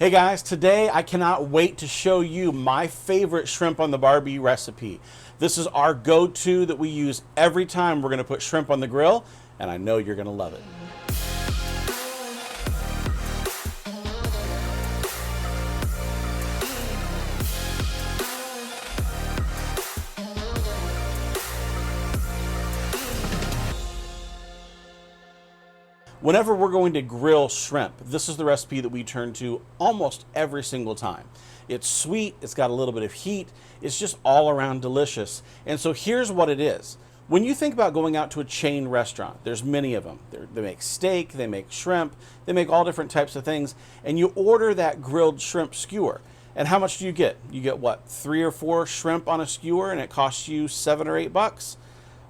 Hey guys, today I cannot wait to show you my favorite shrimp on the Barbie recipe. This is our go-to that we use every time we're going to put shrimp on the grill, and I know you're going to love it. Whenever we're going to grill shrimp, this is the recipe that we turn to almost every single time. It's sweet, it's got a little bit of heat, it's just all around delicious. And so here's what it is. When you think about going out to a chain restaurant, there's many of them. They make steak, they make shrimp, they make all different types of things, and you order that grilled shrimp skewer. And how much do you get? You get what, 3 or 4 shrimp on a skewer, and it costs you $7 or $8?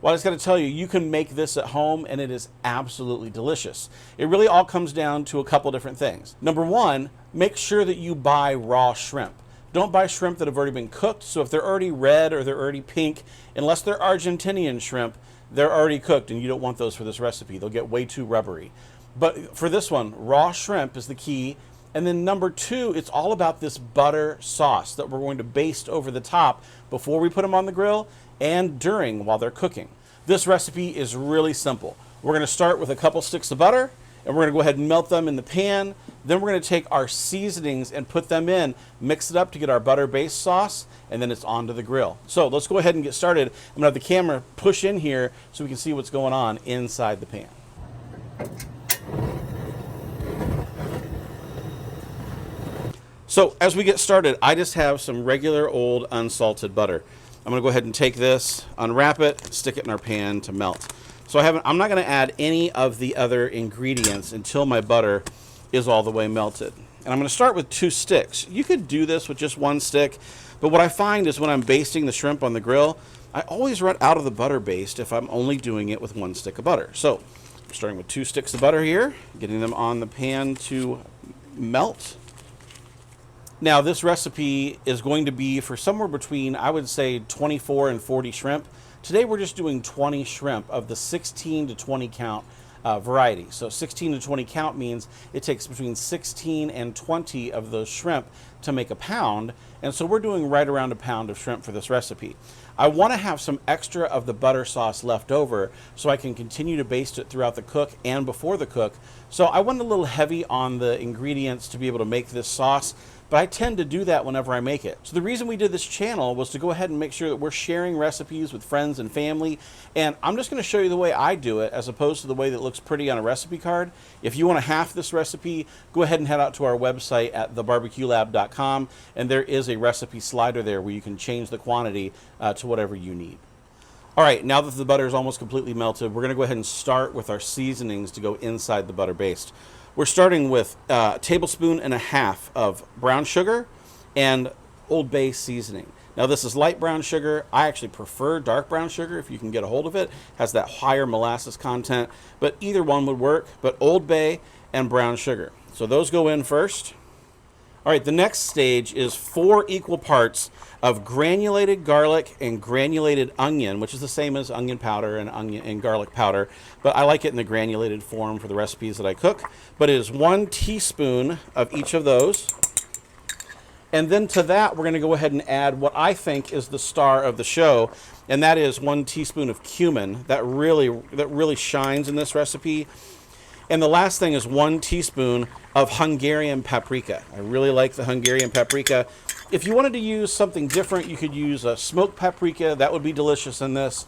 Well, I just got to tell you, you can make this at home and it is absolutely delicious. It really all comes down to a couple different things. Number one, make sure that you buy raw shrimp. Don't buy shrimp that have already been cooked. So if they're already red or they're already pink, unless they're Argentinian shrimp, they're already cooked and you don't want those for this recipe. They'll get way too rubbery. But for this one, raw shrimp is the key. And then number two, it's all about this butter sauce that we're going to baste over the top before we put them on the grill and during while they're cooking. This recipe is really simple. We're going to start with a couple sticks of butter and we're going to go ahead and melt them in the pan. Then we're going to take our seasonings and put them in, mix it up to get our butter based sauce, and then it's onto the grill. So let's go ahead and get started. I'm going to have the camera push in here so we can see what's going on inside the pan. So as we get started, I just have some regular old unsalted butter. I'm going to go ahead and take this, unwrap it, stick it in our pan to melt. So I'm not going to add any of the other ingredients until my butter is all the way melted. And I'm going to start with 2 sticks. You could do this with just 1 stick, but what I find is when I'm basting the shrimp on the grill, I always run out of the butter baste if I'm only doing it with 1 stick of butter. So I'm starting with 2 sticks of butter here, getting them on the pan to melt. Now this recipe is going to be for somewhere between, I would say, 24 and 40 shrimp. Today we're just doing 20 shrimp of the 16 to 20 count variety. So 16 to 20 count means it takes between 16 and 20 of those shrimp to make a pound. And so we're doing right around a pound of shrimp for this recipe. I want to have some extra of the butter sauce left over so I can continue to baste it throughout the cook and before the cook. So I went a little heavy on the ingredients to be able to make this sauce, but I tend to do that whenever I make it. So the reason we did this channel was to go ahead and make sure that we're sharing recipes with friends and family. And I'm just going to show you the way I do it as opposed to the way that looks pretty on a recipe card. If you want to half this recipe, go ahead and head out to our website at thebarbecuelab.com, and there is a recipe slider there where you can change the quantity to whatever you need. All right, now that the butter is almost completely melted, we're going to go ahead and start with our seasonings to go inside the butter baste. We're starting with a tablespoon and a half of brown sugar and Old Bay seasoning. Now this is light brown sugar. I actually prefer dark brown sugar if you can get a hold of it. It has that higher molasses content, but either one would work, but Old Bay and brown sugar. So those go in first. All right, the next stage is 4 equal parts of granulated garlic and granulated onion, which is the same as onion powder and onion and garlic powder, but I like it in the granulated form for the recipes that I cook. But it is 1 teaspoon of each of those. And then to that, we're going to go ahead and add what I think is the star of the show, and that is 1 teaspoon of cumin. That really shines in this recipe. And the last thing is 1 teaspoon of Hungarian paprika. I really like the Hungarian paprika. If you wanted to use something different, you could use a smoked paprika. That would be delicious in this.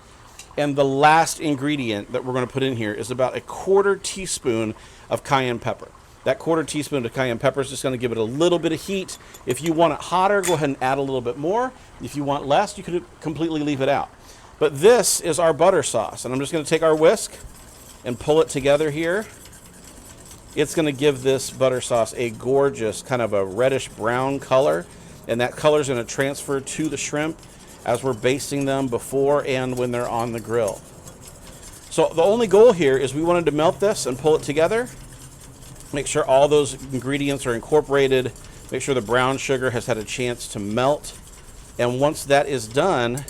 And the last ingredient that we're going to put in here is about a 1/4 teaspoon of cayenne pepper. That 1/4 teaspoon of cayenne pepper is just going to give it a little bit of heat. If you want it hotter, go ahead and add a little bit more. If you want less, you could completely leave it out. But this is our butter sauce. And I'm just going to take our whisk and pull it together here. It's going to give this butter sauce a gorgeous kind of a reddish brown color, and that color is going to transfer to the shrimp as we're basting them before and when they're on the grill. So the only goal here is we wanted to melt this and pull it together, make sure all those ingredients are incorporated, make sure the brown sugar has had a chance to melt, and once that is done,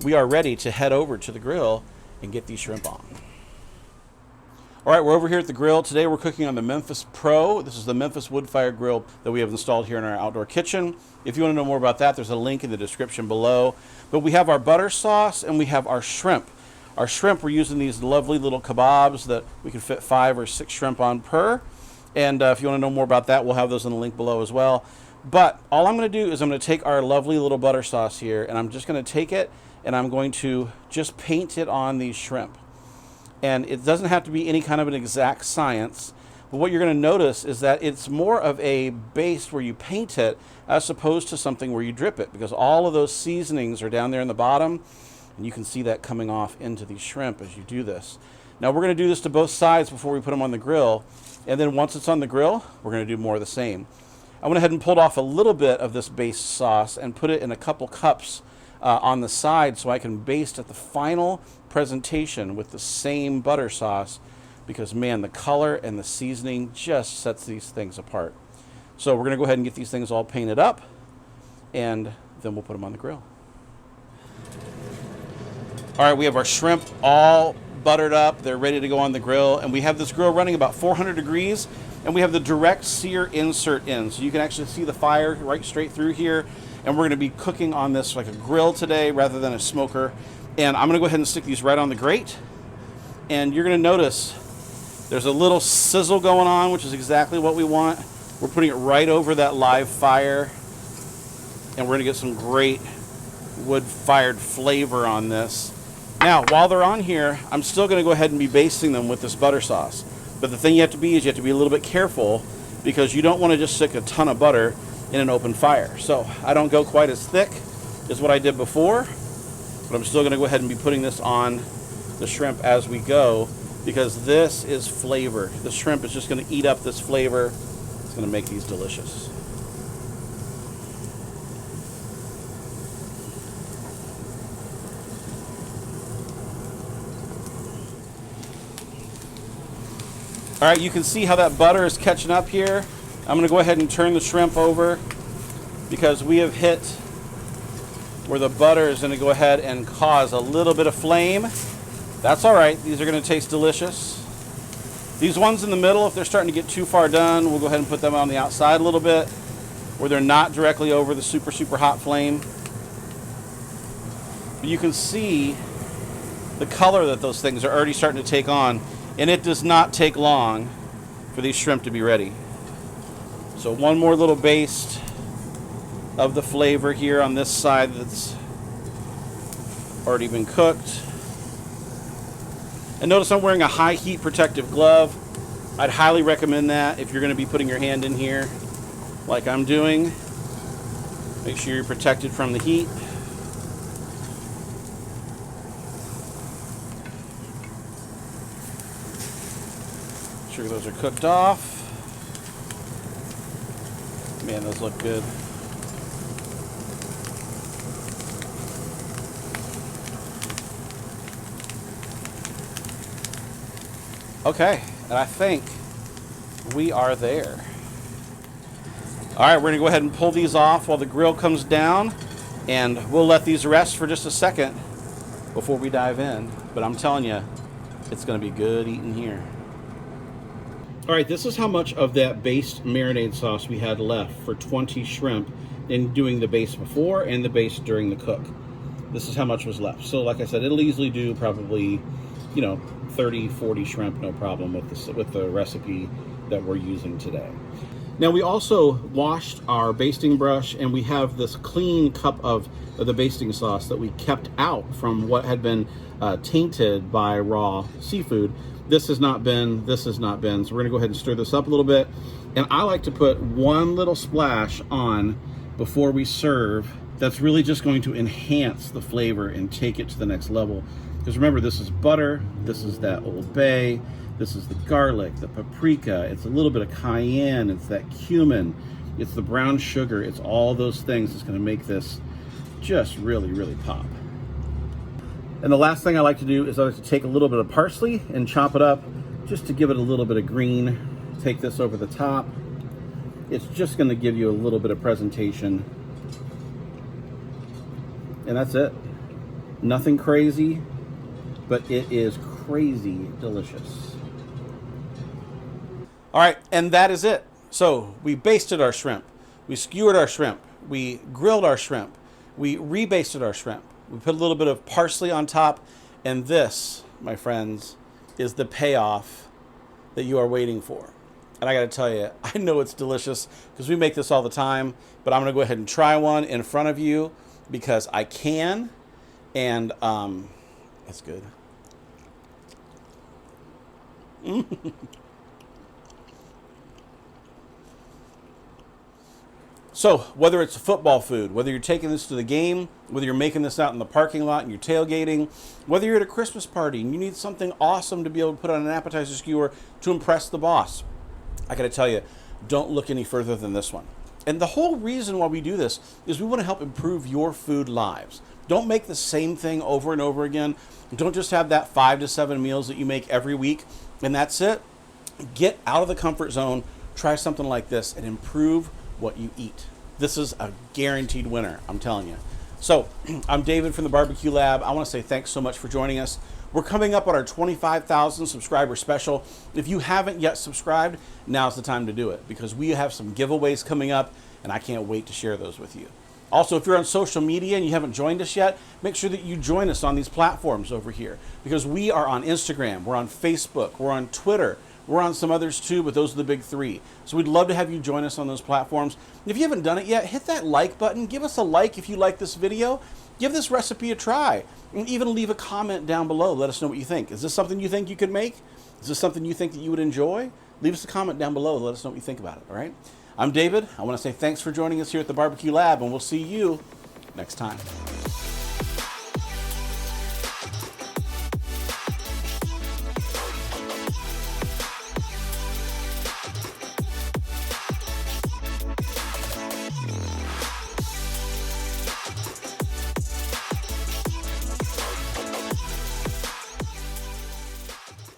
we are ready to head over to the grill and get these shrimp on. All right, we're over here at the grill. Today we're cooking on the Memphis Pro. This is the Memphis wood fire grill that we have installed here in our outdoor kitchen. If you want to know more about that, there's a link in the description below. But we have our butter sauce and we have our shrimp. Our shrimp, we're using these lovely little kebabs that we can fit 5 or 6 shrimp on per. And if you want to know more about that, we'll have those in the link below as well. But all I'm going to do is I'm going to take our lovely little butter sauce here, and I'm just going to take it and I'm going to just paint it on these shrimp. And it doesn't have to be any kind of an exact science, but what you're going to notice is that it's more of a base where you paint it as opposed to something where you drip it, because all of those seasonings are down there in the bottom, and you can see that coming off into these shrimp as you do this. Now we're going to do this to both sides before we put them on the grill, and then once it's on the grill, we're going to do more of the same. I went ahead and pulled off a little bit of this base sauce and put it in a couple cups on the side so I can baste at the final presentation with the same butter sauce, because man, the color and the seasoning just sets these things apart. So we're going to go ahead and get these things all painted up, and then we'll put them on the grill. All right, we have our shrimp all buttered up. They're ready to go on the grill, and we have this grill running about 400 degrees, and we have the direct sear insert in, so you can actually see the fire right straight through here. And we're going to be cooking on this like a grill today rather than a smoker. And I'm going to go ahead and stick these right on the grate. And you're going to notice there's a little sizzle going on, which is exactly what we want. We're putting it right over that live fire. And we're going to get some great wood-fired flavor on this. Now, while they're on here, I'm still going to go ahead and be basting them with this butter sauce. But the thing you have to be is you have to be a little bit careful, because you don't want to just stick a ton of butter in an open fire. So I don't go quite as thick as what I did before, but I'm still going to go ahead and be putting this on the shrimp as we go, because this is flavor. The shrimp is just going to eat up this flavor. It's going to make these delicious. All right, you can see how that butter is catching up here. I'm going to go ahead and turn the shrimp over, because we have hit where the butter is going to go ahead and cause a little bit of flame. That's all right. These are going to taste delicious. These ones in the middle, if they're starting to get too far done, we'll go ahead and put them on the outside a little bit, where they're not directly over the super, super hot flame. But you can see the color that those things are already starting to take on, and it does not take long for these shrimp to be ready. So one more little baste of the flavor here on this side that's already been cooked. And notice I'm wearing a high heat protective glove. I'd highly recommend that if you're going to be putting your hand in here like I'm doing. Make sure you're protected from the heat. Make sure those are cooked off. Man, those look good. Okay, and I think we are there. All right, we're going to go ahead and pull these off while the grill comes down, and we'll let these rest for just a second before we dive in. But I'm telling you, it's going to be good eating here. All right, this is how much of that Baste marinade sauce we had left for 20 shrimp in doing the baste before and the baste during the cook. This is how much was left. So like I said, it'll easily do probably, 30, 40 shrimp, no problem with the recipe that we're using today. Now we also washed our basting brush, and we have this clean cup of the basting sauce that we kept out from what had been tainted by raw seafood. This has not been, so we're gonna go ahead and stir this up a little bit. And I like to put one little splash on before we serve. That's really just going to enhance the flavor and take it to the next level. Because remember, this is butter, this is that Old Bay, this is the garlic, the paprika, it's a little bit of cayenne, it's that cumin, it's the brown sugar, it's all those things that's gonna make this just really, really pop. And the last thing I like to do is I like to take a little bit of parsley and chop it up just to give it a little bit of green. Take this over the top. It's just going to give you a little bit of presentation. And that's it. Nothing crazy, but it is crazy delicious. All right, and that is it. So we basted our shrimp, we skewered our shrimp, we grilled our shrimp, we rebasted our shrimp, we put a little bit of parsley on top, and this, my friends, is the payoff that you are waiting for. And I got to tell you, I know it's delicious because we make this all the time, but I'm going to go ahead and try one in front of you because I can, and it's good. So whether it's football food, whether you're taking this to the game, whether you're making this out in the parking lot and you're tailgating, whether you're at a Christmas party and you need something awesome to be able to put on an appetizer skewer to impress the boss, I got to tell you, don't look any further than this one. And the whole reason why we do this is we want to help improve your food lives. Don't make the same thing over and over again. Don't just have that 5 to 7 meals that you make every week and that's it. Get out of the comfort zone, try something like this, and improve what you eat. This is a guaranteed winner, I'm telling you. So, I'm David from the Barbecue Lab. I want to say thanks so much for joining us. We're coming up on our 25,000 subscriber special. If you haven't yet subscribed, now's the time to do it because we have some giveaways coming up and I can't wait to share those with you. Also, if you're on social media and you haven't joined us yet, make sure that you join us on these platforms over here because we are on Instagram, we're on Facebook, we're on Twitter, we're on some others too, but those are the big 3. So we'd love to have you join us on those platforms. If you haven't done it yet, hit that like button. Give us a like if you like this video. Give this recipe a try. And even leave a comment down below. Let us know what you think. Is this something you think you could make? Is this something you think that you would enjoy? Leave us a comment down below. Let us know what you think about it, all right? I'm David. I want to say thanks for joining us here at the Barbecue Lab, and we'll see you next time.